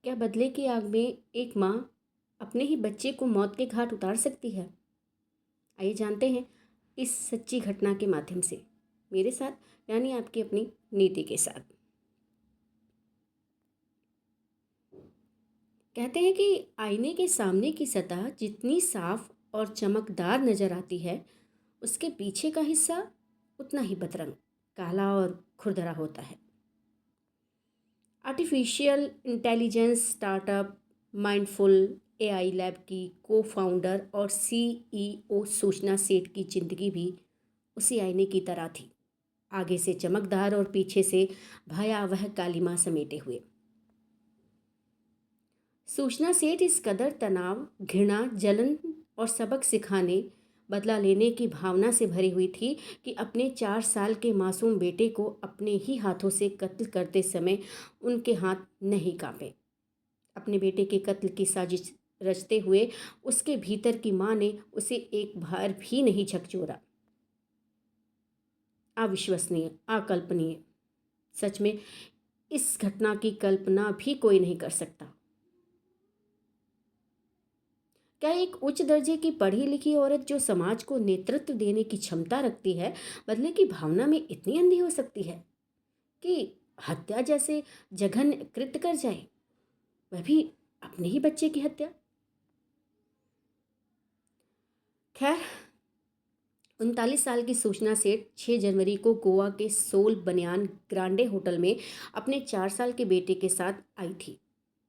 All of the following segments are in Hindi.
क्या बदले की आग में एक माँ अपने ही बच्चे को मौत के घाट उतार सकती है? आइए जानते हैं इस सच्ची घटना के माध्यम से मेरे साथ, यानी आपकी अपनी नीति के साथ। कहते हैं कि आईने के सामने की सतह जितनी साफ और चमकदार नजर आती है, उसके पीछे का हिस्सा उतना ही बदरंग, काला और खुरदरा होता है। Artificial intelligence startup mindful AI lab की को फाउंडर और सीईओ सूचना सेठ की जिंदगी भी उसी आईने की तरह थी, आगे से चमकदार और पीछे से भयावह कालिमा समेटे हुए। सूचना सेठ इस कदर तनाव, घृणा, जलन और सबक सिखाने, बदला लेने की भावना से भरी हुई थी कि अपने 4 साल के मासूम बेटे को अपने ही हाथों से कत्ल करते समय उनके हाथ नहीं कांपे। अपने बेटे के कत्ल की साजिश रचते हुए उसके भीतर की मां ने उसे एक बार भी नहीं झकझोरा। अविश्वसनीय, अकल्पनीय। सच में इस घटना की कल्पना भी कोई नहीं कर सकता। क्या एक उच्च दर्जे की पढ़ी लिखी औरत जो समाज को नेतृत्व देने की क्षमता रखती है, बदले की भावना में इतनी अंधी हो सकती है कि हत्या जैसे जघन्य कृत्य कर जाए, वह भी अपने ही बच्चे की हत्या? खैर, 39 साल की सूचना सेठ 6 जनवरी को गोवा के सोल बनियान ग्रांडे होटल में अपने 4 साल के बेटे के साथ आई थी।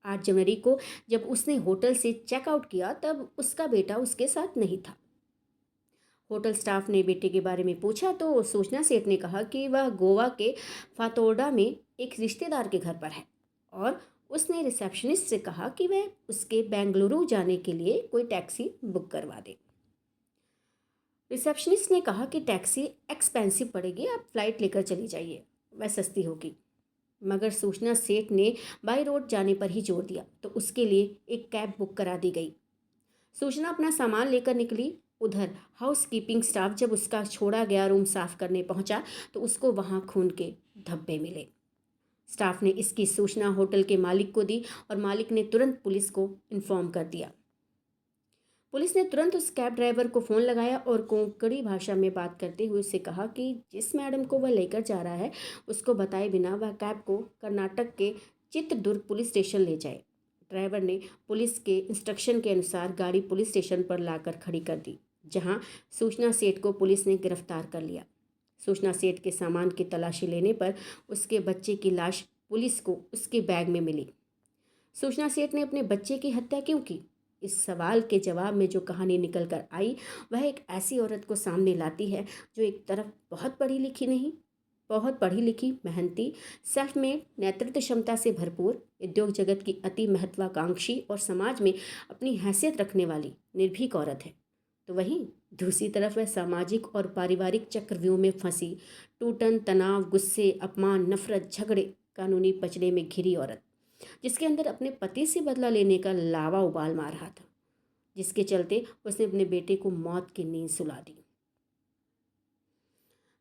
8 जनवरी को जब उसने होटल से चेकआउट किया, तब उसका बेटा उसके साथ नहीं था। होटल स्टाफ ने बेटे के बारे में पूछा तो सूचना सेठ ने कहा कि वह गोवा के फातोर्डा में एक रिश्तेदार के घर पर है, और उसने रिसेप्शनिस्ट से कहा कि वह उसके बेंगलुरु जाने के लिए कोई टैक्सी बुक करवा दे। रिसेप्शनिस्ट ने कहा कि टैक्सी एक्सपेंसिव पड़ेगी, आप फ्लाइट लेकर चली जाइए, वह सस्ती होगी। मगर सूचना सेठ ने बाई रोड जाने पर ही जोर दिया, तो उसके लिए एक कैब बुक करा दी गई। सूचना अपना सामान लेकर निकली। उधर हाउसकीपिंग स्टाफ जब उसका छोड़ा गया रूम साफ करने पहुंचा, तो उसको वहां खून के धब्बे मिले। स्टाफ ने इसकी सूचना होटल के मालिक को दी और मालिक ने तुरंत पुलिस को इन्फॉर्म कर दिया। पुलिस ने तुरंत उस कैब ड्राइवर को फ़ोन लगाया और कोंकणी भाषा में बात करते हुए उससे कहा कि जिस मैडम को वह लेकर जा रहा है, उसको बताए बिना वह कैब को कर्नाटक के चित्रदुर्ग पुलिस स्टेशन ले जाए। ड्राइवर ने पुलिस के इंस्ट्रक्शन के अनुसार गाड़ी पुलिस स्टेशन पर लाकर खड़ी कर दी, जहां सूचना सेठ को पुलिस ने गिरफ्तार कर लिया। सूचना सेठ के सामान की तलाशी लेने पर उसके बच्चे की लाश पुलिस को उसके बैग में मिली। सूचना सेठ ने अपने बच्चे की हत्या क्यों की? इस सवाल के जवाब में जो कहानी निकल कर आई, वह एक ऐसी औरत को सामने लाती है जो एक तरफ बहुत पढ़ी लिखी नहीं, बहुत पढ़ी लिखी, मेहनती, सेल्फ मेड, नेतृत्व क्षमता से भरपूर, उद्योग जगत की अति महत्वाकांक्षी और समाज में अपनी हैसियत रखने वाली निर्भीक औरत है। तो वहीं दूसरी तरफ वह सामाजिक और पारिवारिक चक्रव्यूह में फंसी, टूटन, तनाव, गुस्से, अपमान, नफरत, झगड़े, कानूनी पचड़े में घिरी औरत, जिसके अंदर अपने पति से बदला लेने का लावा उबाल मार रहा था, जिसके चलते उसने अपने बेटे को मौत की नींद सुला दी।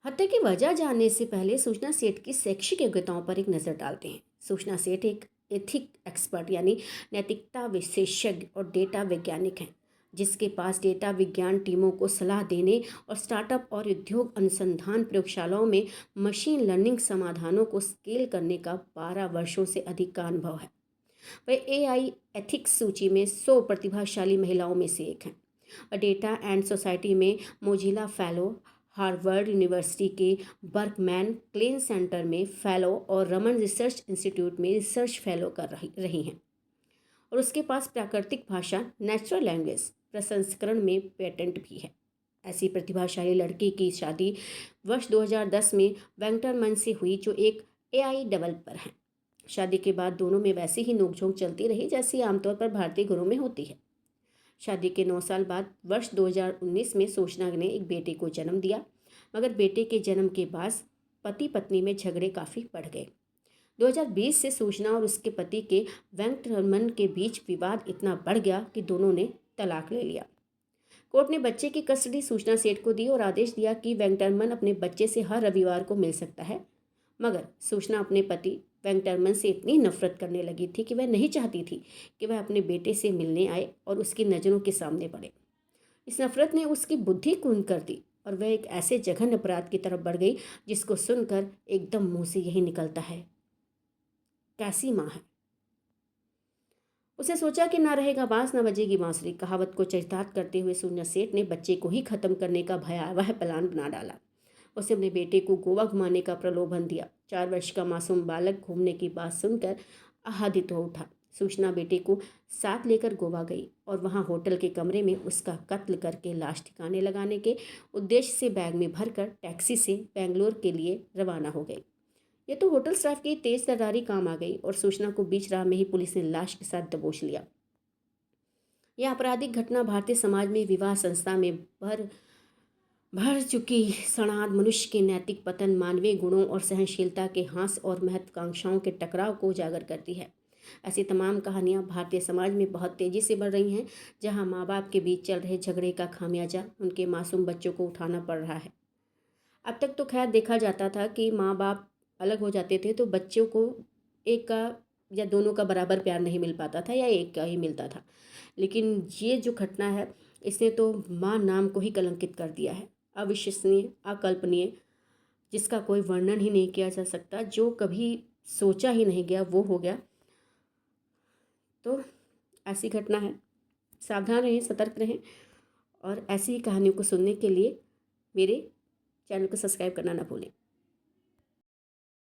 हत्या की वजह जानने से पहले सूचना सेठ की शैक्षिक योग्यताओं पर एक नज़र डालते हैं। सूचना सेठ एक एथिक एक्सपर्ट यानी नैतिकता विशेषज्ञ और डेटा वैज्ञानिक हैं, जिसके पास डेटा विज्ञान टीमों को सलाह देने और स्टार्टअप और उद्योग अनुसंधान प्रयोगशालाओं में मशीन लर्निंग समाधानों को स्केल करने का 12 वर्षों से अधिक का अनुभव है। वह एआई एथिक्स सूची में 100 प्रतिभाशाली महिलाओं में से एक हैं और डेटा एंड सोसाइटी में मोजिला फेलो, हार्वर्ड यूनिवर्सिटी के बर्कमैन क्लेन सेंटर में फेलो और रमन रिसर्च इंस्टीट्यूट में रिसर्च फेलो कर रही हैं। और उसके पास प्राकृतिक भाषा नेचुरल लैंग्वेज प्रसंस्करण में पेटेंट भी है। ऐसी प्रतिभाशाली लड़की की शादी वर्ष 2010 में वेंकटरमन से हुई, जो एक एआई डेवलपर हैं। शादी के बाद दोनों में वैसे ही नोकझोंक चलती रही जैसी आमतौर पर भारतीय घरों में होती है। शादी के 9 साल बाद वर्ष 2019 में सूचना ने एक बेटे को जन्म दिया, मगर बेटे के जन्म के बाद पति पत्नी में झगड़े काफ़ी बढ़ गए। 2020 से सूचना और उसके पति के वेंकटरमन के बीच विवाद इतना बढ़ गया कि दोनों ने तलाक ले लिया। कोर्ट ने बच्चे की कस्टडी सूचना सेठ को दी और आदेश दिया कि वेंकटरमन अपने बच्चे से हर रविवार को मिल सकता है, मगर सूचना अपने पति वेंकटरमन से इतनी नफरत करने लगी थी कि वह नहीं चाहती थी कि वह अपने बेटे से मिलने आए और उसकी नज़रों के सामने पड़े। इस नफरत ने उसकी बुद्धि कून कर दी और वह एक ऐसे जघन्य अपराध की तरफ बढ़ गई जिसको सुनकर एकदम मुंह से यही निकलता है, कैसी माँ है। उसे सोचा कि ना रहेगा बांस ना बजेगी बांसुरी। कहावत को चरितार्थ करते हुए सूर्य सेठ ने बच्चे को ही खत्म करने का भयावह प्लान बना डाला। उसे अपने बेटे को गोवा घुमाने का प्रलोभन दिया। 4 वर्ष का मासूम बालक घूमने की बात सुनकर आह्लादित हो उठा। सूचना बेटे को साथ लेकर गोवा गई और वहां होटल के कमरे में उसका कत्ल करके लाश ठिकाने लगाने के उद्देश्य से बैग में भरकर टैक्सी से बेंगलोर के लिए रवाना हो गई। ये तो होटल स्टाफ की तेज तर्रारी काम आ गई और सूचना को बीच राह में ही पुलिस ने लाश के साथ दबोच लिया। यह आपराधिक घटना भारतीय समाज में विवाह संस्था में भर भर चुकी सड़ांध, मनुष्य के नैतिक पतन, मानवीय गुणों और सहनशीलता के हाँस और महत्वाकांक्षाओं के टकराव को उजागर करती है। ऐसी तमाम कहानियाँ भारतीय समाज में बहुत तेज़ी से बढ़ रही हैं, जहाँ माँ बाप के बीच चल रहे झगड़े का खामियाजा उनके मासूम बच्चों को उठाना पड़ रहा है। अब तक तो खैर देखा जाता था कि माँ बाप अलग हो जाते थे तो बच्चों को एक का या दोनों का बराबर प्यार नहीं मिल पाता था या एक का ही मिलता था। लेकिन ये जो घटना है इसने तो माँ नाम को ही कलंकित कर दिया है। अविश्वसनीय, अकल्पनीय, जिसका कोई वर्णन ही नहीं किया जा सकता। जो कभी सोचा ही नहीं गया वो हो गया। तो ऐसी घटना है। सावधान रहें, सतर्क रहें और ऐसी ही कहानियों को सुनने के लिए मेरे चैनल को सब्सक्राइब करना ना भूलें।